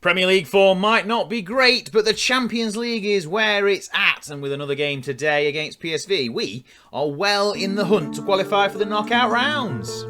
Premier League form might not be great, but the Champions League is where it's at, and with another game today against PSV, we are well in the hunt to qualify for the knockout rounds.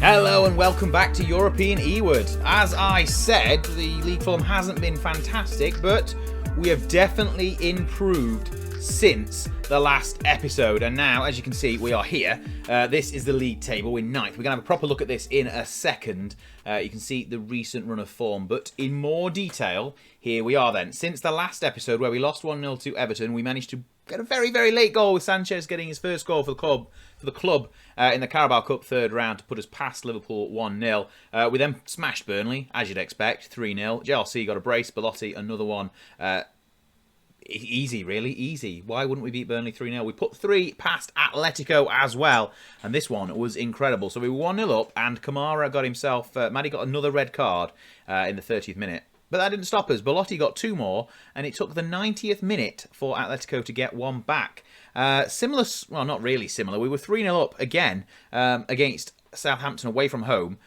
Hello and welcome back to European Ewood. As I said, the league form hasn't been fantastic, but we have definitely improved since the last episode, and now, as you can see, we are here. This is the league table. We're ninth. We're going to have a proper look at this in a second. You can see the recent run of form, but in more detail, here we are then. Since the last episode where we lost 1-0 to Everton, we managed to get a very, very late goal with Sanchez getting his first goal for the club in the Carabao Cup third round to put us past Liverpool 1-0. We then smashed Burnley, as you'd expect, 3-0. JLC got a brace, Belotti another one. Easy, really, easy. Why wouldn't we beat Burnley 3-0? We put 3 past Atletico as well, and this one was incredible. So we were 1-0 up, and Kamara got himself... Maddie got another red card in the 30th minute. But that didn't stop us. Belotti got 2 more, and it took the 90th minute for Atletico to get 1 back. Similar, well, not really similar. We were 3-0 up again against Southampton away from home.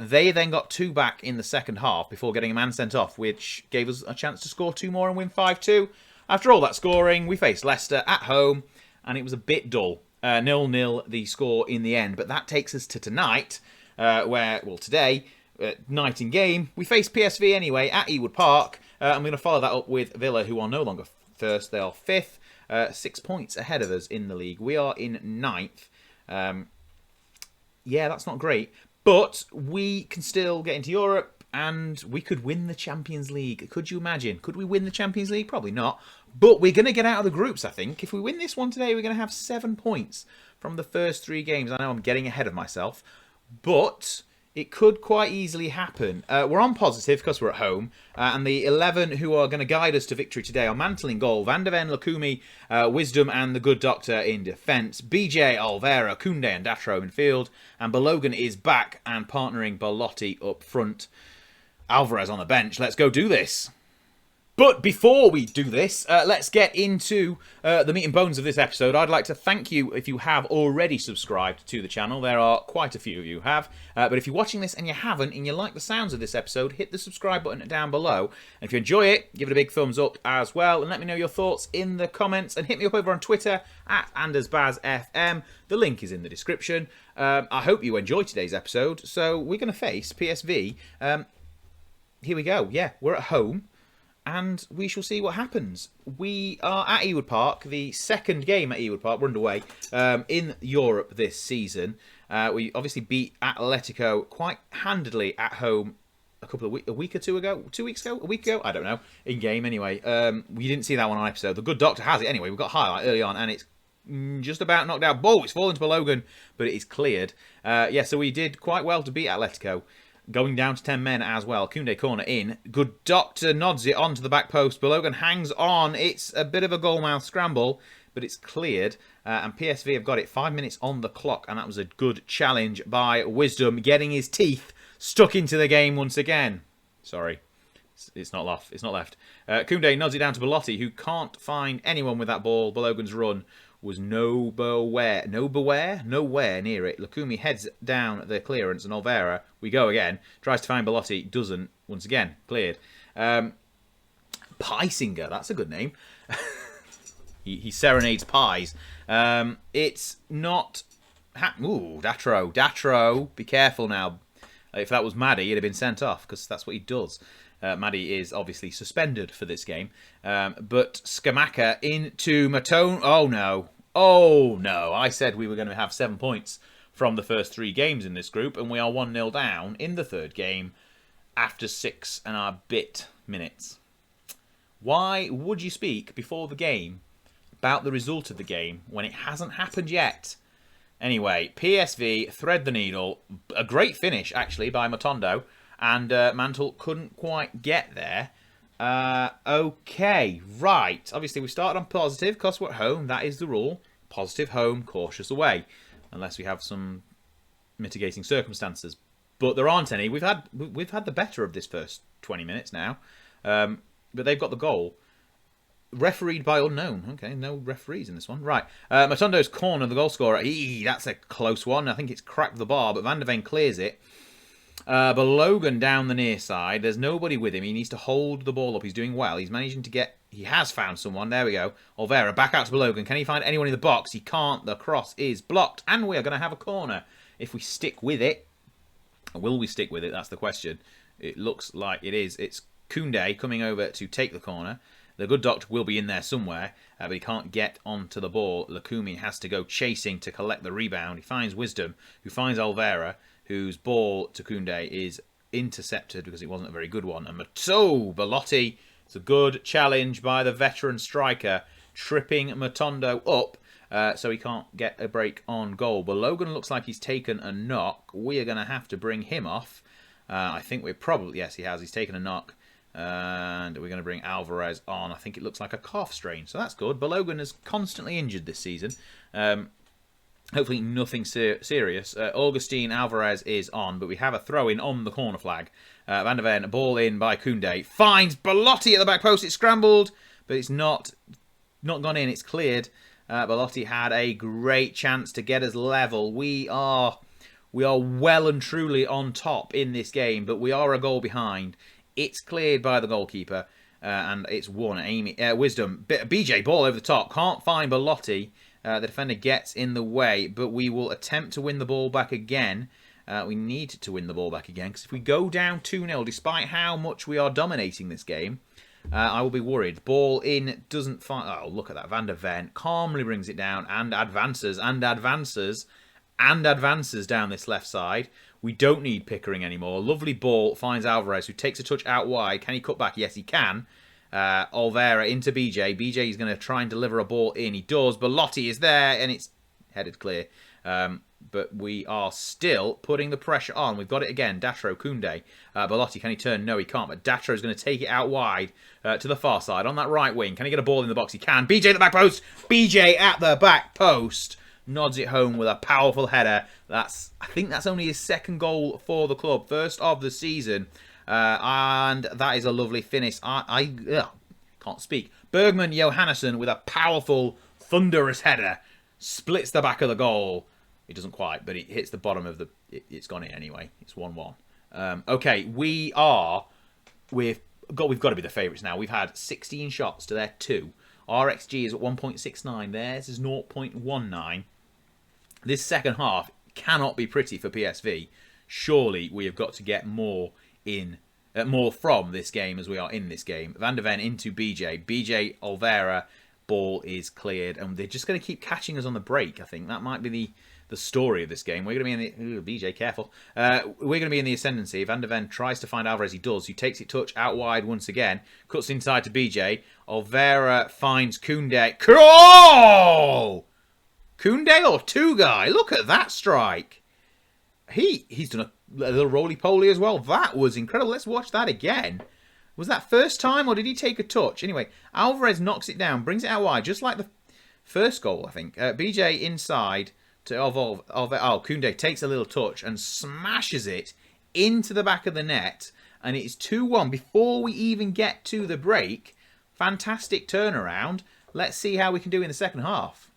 They then got 2 back in the second half before getting a man sent off, which gave us a chance to score 2 more and win 5-2. After all that scoring, we faced Leicester at home, and it was a bit dull. 0-0 the score in the end. But that takes us to tonight, today, night in game, we face PSV anyway at Ewood Park. I'm going to follow that up with Villa, who are no longer first. They are 5th, 6 points ahead of us in the league. We are in 9th. Yeah, that's not great. But we can still get into Europe. And we could win the Champions League. Could you imagine? Could we win the Champions League? Probably not. But we're going to get out of the groups, I think. If we win this one today, we're going to have 7 points from the first 3 games. I know I'm getting ahead of myself. But it could quite easily happen. We're on positive because we're at home. And the 11 who are going to guide us to victory today are Mantle in goal, Van der Ven, Lukumi, Wisdom and the Good Doctor in defence, BJ, Olvera, Koundé and Datro in field. And Balogun is back and partnering Belotti up front. Alvarez on the bench. Let's go do this. But before we do this, let's get into the meat and bones of this episode. I'd like to thank you if you have already subscribed to the channel. There are quite a few of you who have. But if you're watching this and you haven't, and you like the sounds of this episode, hit the subscribe button down below. And if you enjoy it, give it a big thumbs up as well. And let me know your thoughts in the comments. And hit me up over on Twitter at Anderzbaz FM. The link is in the description. I hope you enjoyed today's episode. So we're going to face PSV. Here we go. Yeah, we're at home, and we shall see what happens. We are at Ewood Park, the second game at Ewood Park. We're underway in Europe this season. We obviously beat Atletico quite handedly at home a week or two ago. 2 weeks ago? A week ago? I don't know. In game, anyway. We didn't see that one on episode. The Good Doctor has it anyway. We've got highlight early on, and it's just about knocked out. It's fallen to Balogun, but it is cleared. Yeah, so we did quite well to beat Atletico. Going down to 10 men as well. Koundé corner in. Good Doctor nods it onto the back post. Balogun hangs on. It's a bit of a goalmouth scramble, but it's cleared. And PSV have got it 5 minutes on the clock. And that was a good challenge by Wisdom, getting his teeth stuck into the game once again. Sorry. It's not left. It's not left. Koundé nods it down to Belotti, who can't find anyone with that ball. Balogun's run was nowhere near it. Lukumi heads down the clearance, and Olvera, we go again, tries to find Belotti, doesn't, once again, cleared. Piesinger, that's a good name. he serenades pies. It's not... Ooh, Datro, be careful now. If that was Maddie, he'd have been sent off, because that's what he does. Maddie is obviously suspended for this game. But Skamaka into Matone. Oh no, I said we were going to have 7 points from the first 3 games in this group, and we are 1-0 down in the third game after 6 and a bit minutes. Why would you speak before the game about the result of the game when it hasn't happened yet? Anyway, PSV thread the needle. A great finish, actually, by Matondo, and Mantle couldn't quite get there. Okay, right. Obviously, we started on positive because we're at home. That is the rule. Positive home, cautious away. Unless we have some mitigating circumstances. But there aren't any. We've had the better of this first 20 minutes now. But they've got the goal. refereed by unknown. Okay, no referees in this one. Right. Matondo's corner, the goal scorer. That's a close one. I think it's cracked the bar, but Van der Ven clears it. But Logan down the near side. There's nobody with him. He needs to hold the ball up. He's doing well. He's managing to get... He has found someone. There we go. Olvera back out to Logan. Can he find anyone in the box? He can't. The cross is blocked. And we are going to have a corner. If we stick with it... Will we stick with it? That's the question. It looks like it is. It's Koundé coming over to take the corner. The good doctor will be in there somewhere, but he can't get onto the ball. Lukumi has to go chasing to collect the rebound. He finds Wisdom, who finds Olvera, whose ball to Koundé is intercepted because it wasn't a very good one. And Belotti, it's a good challenge by the veteran striker, tripping Matondo up so he can't get a break on goal. But Logan looks like he's taken a knock. We are going to have to bring him off. I think we're probably... Yes, he has. He's taken a knock. And we're going to bring Alvarez on. I think it looks like a calf strain, so that's good. But Logan is constantly injured this season. Hopefully nothing serious. Augustine Alvarez is on, but we have a throw-in on the corner flag. Van der Ven, ball in by Koundé. Finds Belotti at the back post. It's scrambled, but it's not gone in. It's cleared. Belotti had a great chance to get us level. We are well and truly on top in this game, but we are a goal behind. It's cleared by the goalkeeper, and it's won. Wisdom. BJ, ball over the top. Can't find Belotti. The defender gets in the way, but we will attempt to win the ball back again. We need to win the ball back again, because if we go down 2-0, despite how much we are dominating this game, I will be worried. Ball in, doesn't find... Oh, look at that. Van der Ven calmly brings it down and advances down this left side. We don't need Pickering anymore. Lovely ball. Finds Alvarez, who takes a touch out wide. Can he cut back? Yes, he can. Olvera into BJ. BJ is going to try and deliver a ball in. He does. Belotti is there, and it's headed clear. But we are still putting the pressure on. We've got it again. Datro, Koundé. Belotti, can he turn? No, he can't. But Datro is going to take it out wide to the far side on that right wing. Can he get a ball in the box? He can. BJ at the back post. BJ at the back post. Nods it home with a powerful header. I think that's only his second goal for the club. First of the season. And that is a lovely finish. I can't speak. Bergman Johannesson with a powerful, thunderous header. Splits the back of the goal. It doesn't quite, but it hits the bottom of the... It's gone in anyway. It's 1-1. Okay, we've got to be the favourites now. We've had 16 shots to their 2. Our XG is at 1.69. Theirs is 0.19. This second half cannot be pretty for PSV. Surely we have got to get more from this game as we are in this game. Van der Ven into BJ. BJ, Olvera, ball is cleared. And they're just going to keep catching us on the break, I think. That might be the story of this game. We're going to be in the... BJ, careful. We're going to be in the ascendancy. Van der Ven tries to find Alvarez. He does. He takes it touch out wide once again. Cuts inside to BJ. Olvera finds Koundé. Oh! Koundé or Tugai? Look at that strike. He's done a little roly-poly as well. That was incredible. Let's watch that again. Was that first time or did he take a touch? Anyway, Alvarez knocks it down, brings it out wide, just like the first goal, I think. BJ inside to Koundé takes a little touch and smashes it into the back of the net. And it's 2-1 before we even get to the break. Fantastic turnaround. Let's see how we can do in the second half.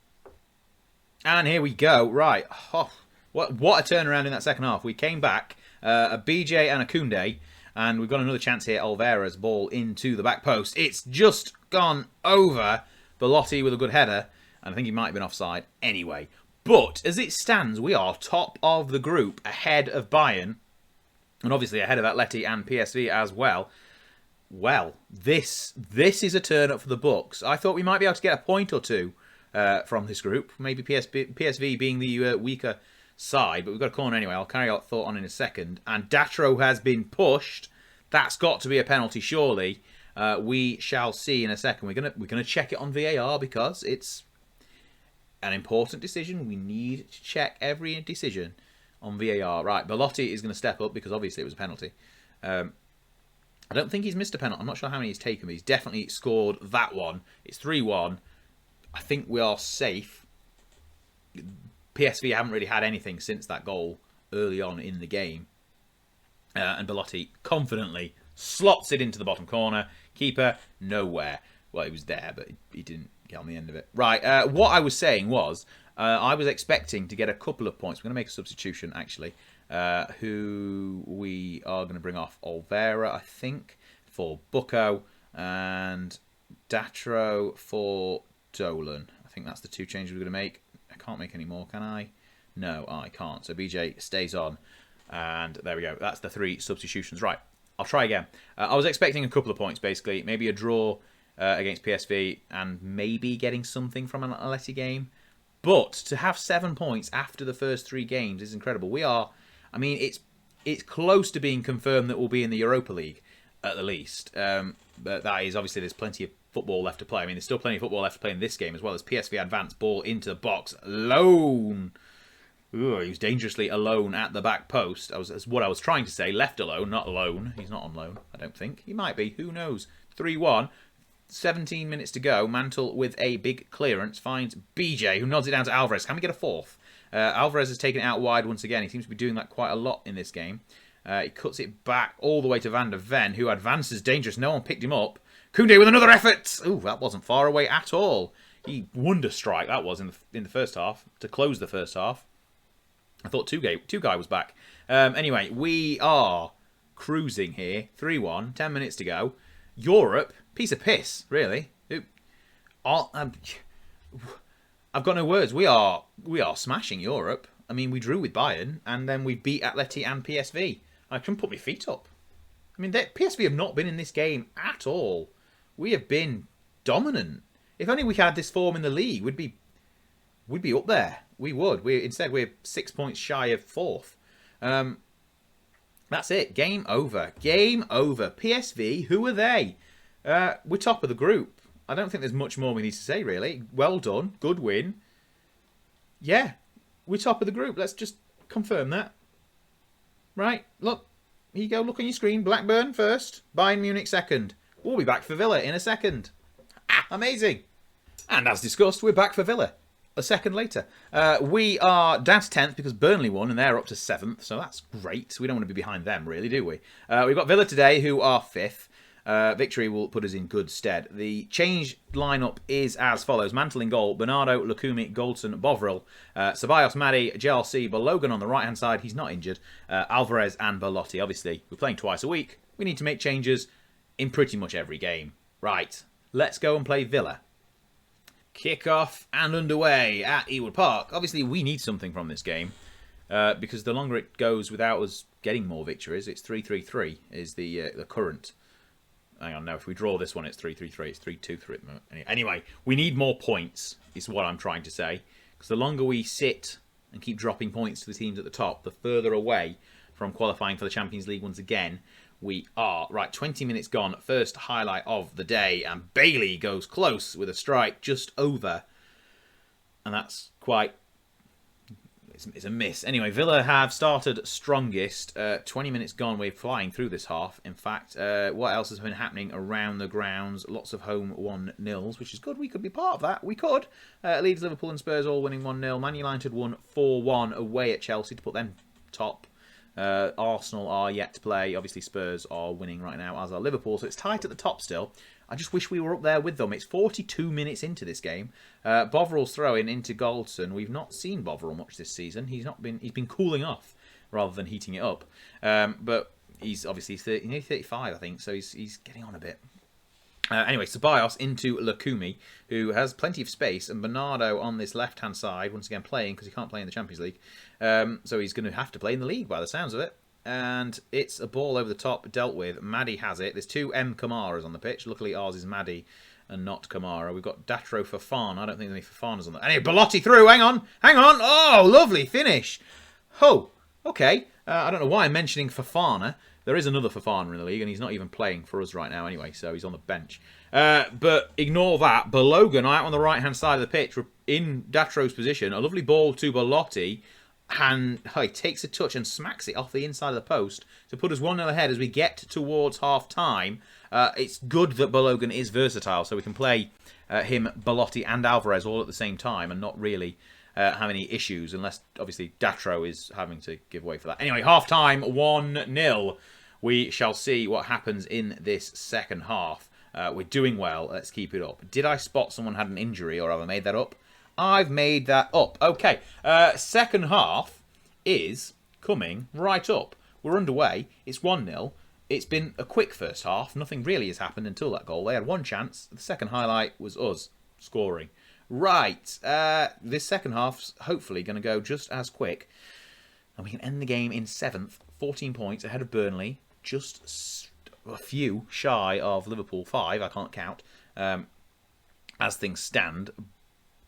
And here we go. Right. Oh, what a turnaround in that second half. We came back, a BJ and a Koundé, and we've got another chance here. Olvera's ball into the back post. It's just gone over. Belotti with a good header, and I think he might have been offside anyway. But as it stands, we are top of the group, ahead of Bayern, and obviously ahead of Atleti and PSV as well. Well, this is a turn up for the books. I thought we might be able to get a point or two from this group. Maybe PSV being the weaker side, but we've got a corner anyway. I'll carry out thought on in a second. And Datro has been pushed. That's got to be a penalty, surely. We shall see in a second. We're gonna check it on VAR because it's an important decision. We need to check every decision on VAR. Right, Belotti is going to step up because obviously it was a penalty. I don't think he's missed a penalty. I'm not sure how many he's taken, but he's definitely scored that one. It's 3-1. I think we are safe. PSV haven't really had anything since that goal early on in the game. And Belotti confidently slots it into the bottom corner. Keeper, nowhere. Well, he was there, but he didn't get on the end of it. Right, what I was saying was, I was expecting to get a couple of points. We're going to make a substitution, actually. Who we are going to bring off Olvera, I think, for Bucco, and Datro for Dolan. I think that's the 2 changes we're going to make. I can't make any more, can I? No, I can't. So BJ stays on. And there we go. That's the 3 substitutions. Right, I'll try again. I was expecting a couple of points, basically. Maybe a draw against PSV and maybe getting something from an Atleti game. But to have 7 points after the first 3 games is incredible. We are... I mean, it's close to being confirmed that we'll be in the Europa League, at the least. But that is, obviously, there's plenty of football left to play. I mean, there's still plenty of football left to play in this game, as well as PSV advance ball into the box. Alone. Ooh, he was dangerously alone at the back post. That's what I was trying to say. Left alone, not alone. He's not on loan, I don't think. He might be. Who knows? 3-1. 17 minutes to go. Mantle with a big clearance finds BJ, who nods it down to Alvarez. Can we get a 4th? Alvarez has taken it out wide once again. He seems to be doing that quite a lot in this game. He cuts it back all the way to Van der Ven, who advances dangerous. No one picked him up. Koundé with another effort. Ooh, that wasn't far away at all. He wonder strike that was in the first half to close the first half. I thought two guy was back. Anyway, we are cruising here. 3-1. 10 minutes to go. Europe, piece of piss, really. I've got no words. We are smashing Europe. I mean, we drew with Bayern, and then we beat Atleti and PSV. I couldn't put my feet up. I mean, PSV have not been in this game at all. We have been dominant. If only we had this form in the league, we'd be up there. We would. Instead, we're 6 points shy of 4th. That's it. Game over. Game over. PSV, who are they? We're top of the group. I don't think there's much more we need to say, really. Well done. Good win. Yeah, we're top of the group. Let's just confirm that. Right, look. Here you go. Look on your screen. Blackburn first. Bayern Munich second. We'll be back for Villa in a second. Amazing. And as discussed, we're back for Villa a second later. We are down to 10th because Burnley won and they're up to 7th. So that's great. We don't want to be behind them, really, do we? We've got Villa today, who are 5th. Victory will put us in good stead. The change lineup is as follows. Mantle in goal. Bernardo, Lukumi, Goldson, Bovril. Ceballos, Madi, JLC, Balogun on the right-hand side. He's not injured. Alvarez and Belotti. Obviously, we're playing twice a week. We need to make changes in pretty much every game. Right, let's go and play Villa. Kick-off and underway at Ewood Park. Obviously, we need something from this game because the longer it goes without us getting more victories, it's 3-3-3 is the current. Hang on, no, if we draw this one, it's 3-3-3. It's 3-2-3. Anyway, we need more points, is what I'm trying to say. Because the longer we sit and keep dropping points to the teams at the top, the further away from qualifying for the Champions League once again we are. Right, 20 minutes gone. First highlight of the day. And Bailey goes close with a strike just over. And that's quite... It's a miss. Anyway, Villa have started strongest. 20 minutes gone. We're flying through this half. In fact, what else has been happening around the grounds? Lots of home 1-0s, which is good. We could be part of that. We could. Leeds, Liverpool and Spurs all winning 1-0. Man United won 4-1 away at Chelsea to put them top. Arsenal are yet to play. Obviously, Spurs are winning right now, as are Liverpool. So it's tight at the top still. I just wish we were up there with them. It's 42 minutes into this game. Bovril's throwing into Goldson. We've not seen Bovril much this season. He's been cooling off rather than heating it up. But he's obviously 35, I think, so he's getting on a bit. Anyway, Ceballos into Lukumi, who has plenty of space, and Bernardo on this left-hand side, once again playing, because he can't play in the Champions League. So he's going to have to play in the league by the sounds of it. And it's a ball over the top, dealt with. Madi has it. There's two M. Kamaras on the pitch. Luckily, ours is Madi and not Kamara. We've got Datro Fofana. I don't think there's any Fofanas on that. Anyway, Belotti through. Hang on. Oh, lovely finish. Oh, okay. I don't know why I'm mentioning Fofana. There is another Fofana in the league, and he's not even playing for us right now anyway, so he's on the bench. But ignore that. Balogun out on the right-hand side of the pitch, in Datro's position. A lovely ball to Belotti. And he takes a touch and smacks it off the inside of the post to put us 1-0 ahead as we get towards half-time. It's good that Balogun is versatile, so we can play him, Belotti and Alvarez all at the same time and not really have any issues, unless, obviously, Datro is having to give way for that. Anyway, half-time, 1-0. We shall see what happens in this second half. We're doing well. Let's keep it up. Did I spot someone had an injury, or have I made that up? I've made that up. Okay. Second half is coming right up. We're underway. It's 1-0. It's been a quick first half. Nothing really has happened until that goal. They had one chance. The second highlight was us scoring. Right. This second half's hopefully going to go just as quick. And we can end the game in 7th. 14 points ahead of Burnley. Just a few shy of Liverpool. 5, I can't count. As things stand.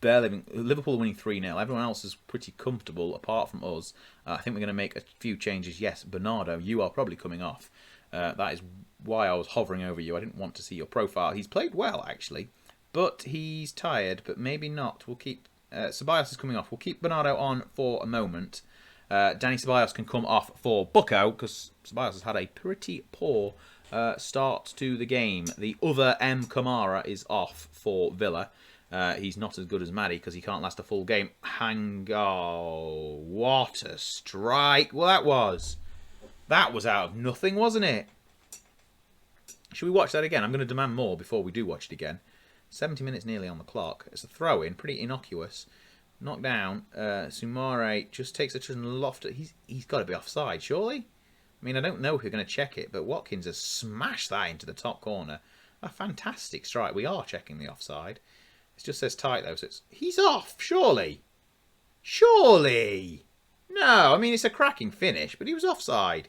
Liverpool winning 3-0. Everyone else is pretty comfortable apart from us. I think we're going to make a few changes. Yes, Bernardo, you are probably coming off. That is why I was hovering over you. I didn't want to see your profile. He's played well, actually. But he's tired, but maybe not. We'll keep... Ceballos is coming off. We'll keep Bernardo on for a moment. Danny Ceballos can come off for Bucco, because Ceballos has had a pretty poor start to the game. The other M. Kamara is off for Villa. He's not as good as Maddie because he can't last a full game. Oh, what a strike. Well, that was out of nothing, wasn't it? Should we watch that again? I'm going to demand more before we do watch it again. 70 minutes nearly on the clock. It's a throw-in, pretty innocuous. Knocked down. Sumare just takes it to Loftus. He's got to be offside, surely? I mean, I don't know if you're going to check it, but Watkins has smashed that into the top corner. A fantastic strike. We are checking the offside. It just says tight, though, so he's off, surely. Surely. No, I mean, it's a cracking finish, but he was offside.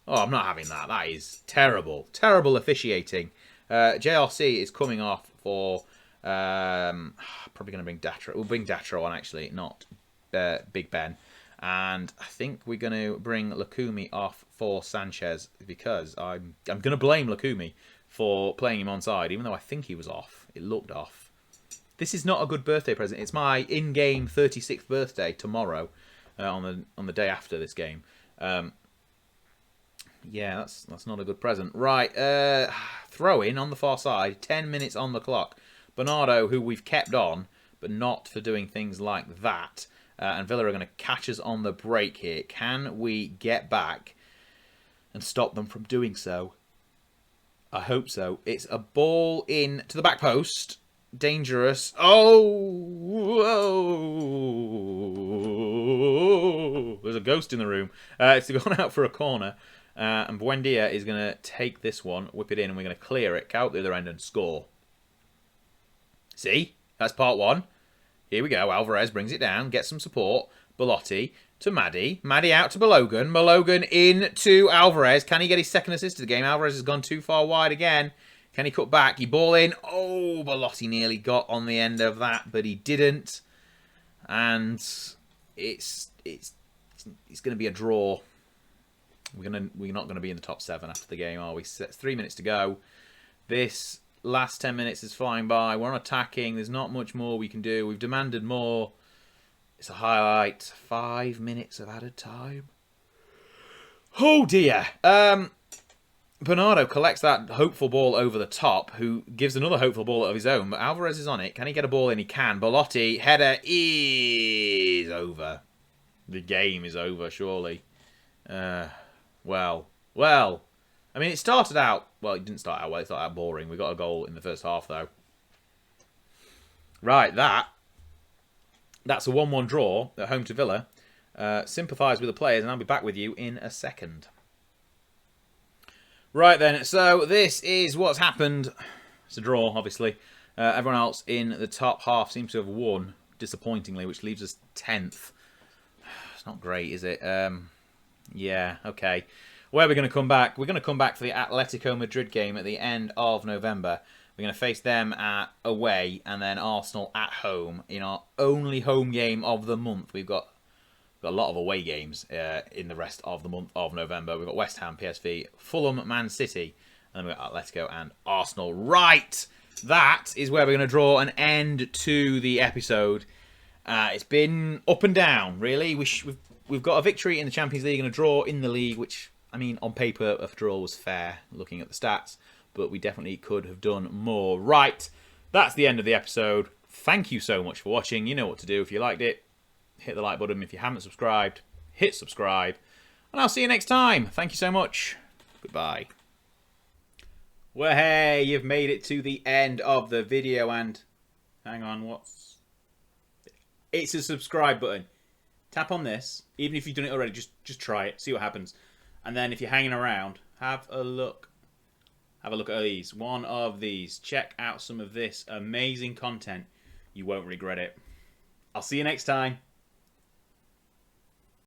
Oh, I'm not having that. That is terrible. Terrible officiating. JRC is coming off for... probably going to bring Datro. We'll bring Datro on, actually, not Big Ben. And I think we're going to bring Lukumi off for Sanchez because I'm going to blame Lukumi for playing him onside, even though I think he was off. It looked off. This is not a good birthday present. It's my in-game 36th birthday tomorrow, on the day after this game. Yeah, that's not a good present. Right, throw in on the far side. 10 minutes on the clock. Bernardo, who we've kept on, but not for doing things like that. And Villa are going to catch us on the break here. Can we get back and stop them from doing so? I hope so. It's a ball in to the back post. Dangerous. Oh! There's a ghost in the room. It's gone out for a corner. And Buendia is going to take this one, whip it in, and we're going to clear it, out the other end and score. See? That's part one. Here we go. Alvarez brings it down, gets some support. Belotti to Maddie. Maddie out to Balogun. Balogun in to Alvarez. Can he get his second assist of the game? Alvarez has gone too far wide again. Can he cut back? He ball in. Oh, Belotti nearly got on the end of that, but he didn't. And it's going to be a draw. We're not going to be in the top 7 after the game, are we? 3 minutes to go. This last 10 minutes is flying by. We're on attacking. There's not much more we can do. We've demanded more. It's a highlight. 5 minutes of added time. Oh dear. Bernardo collects that hopeful ball over the top, who gives another hopeful ball of his own, but Alvarez is on it. Can he get a ball in? He can. Belotti, header is over. The game is over, surely. Well. I mean, it started out... Well, it didn't start out well. It started out boring. We got a goal in the first half, though. Right, that's a 1-1 draw at home to Villa. Sympathise with the players, and I'll be back with you in a second. Right then, so this is what's happened. It's a draw, obviously. Everyone else in the top half seems to have won, disappointingly, which leaves us 10th. It's not great, is it? Yeah, okay. Where are we going to come back? We're going to come back for the Atletico Madrid game at the end of November. We're going to face them away and then Arsenal at home in our only home game of the month. We've got a lot of away games in the rest of the month of November. We've got West Ham, PSV, Fulham, Man City, and then we've got Atletico and Arsenal. Right, that is where we're going to draw an end to the episode. It's been up and down, really. We've got a victory in the Champions League and a draw in the league, which, I mean, on paper, a draw was fair, looking at the stats, but we definitely could have done more. Right, that's the end of the episode. Thank you so much for watching. You know what to do if you liked it. Hit the like button. If you haven't subscribed, hit subscribe. And I'll see you next time. Thank you so much. Goodbye. Well, hey, you've made it to the end of the video, and hang on, what's... It's a subscribe button. Tap on this, even if you've done it already, just try it, see what happens. And then if you're hanging around, have a look. Have a look at these. One of these. Check out some of this amazing content. You won't regret it. I'll see you next time.